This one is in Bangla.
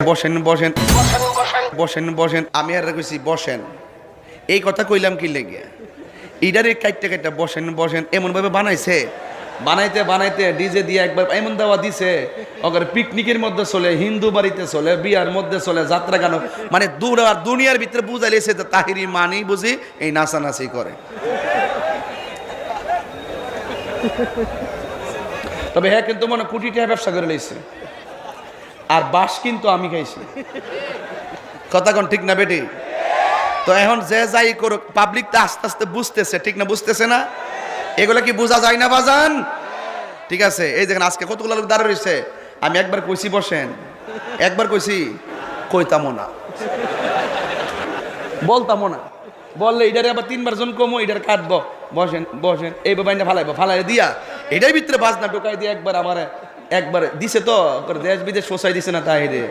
বসেন বসেন বসেন বসেন আমি আর কইছি বসেন, এই কথা কইলাম কি লেগে ইডারে কাইটটা কাইটটা বসেন বসেন এমন ভাবে বানাইছে, বানাইতে বানাইতে ডিজে দিয়ে একবার এমন দেওয়া দিছে ওদের পিকনিকের মধ্যে চলে, হিন্দু বাড়িতে চলে, বিয়ার মধ্যে চলে, যাত্রা গান, মানে দুনিয়ার ভিতরে বুঝাইছে তাহিরি মানি বুঝি এই নাচানাচি করে। তবে হ্যাঁ কিন্তু মনে কোটি টাকা ব্যবসা করে লইছে, আর বাস কিন্তু আমি খাইছি। কথা কোন ঠিক না বেটি? তো এখন যে যাই করুক পাবলিক তো আস্তে আস্তে বুঝতেছে, ঠিক না? বুঝতেছে না? এগুলো কি বোঝা যায় না বাজান? ঠিক আছে, এই দেখেন আজকে কতগুলো লোক দাঁড়িয়ে রয়েছে। আমি একবার কইছি বসেন, একবার কইছি কইতামও না, বলতামও না। বললে এটারে আবার তিনবার জন কমো, এটার কাটবো, বসেন বসেন এইভাবে ফালাইবো, ফালাই দিয়া এটার ভিতরে বাজনা ঢোকাই দিয়ে একবার আমার একবার দিছে তো দেশ বিদেশ ফসাই দিছে না তাই রে।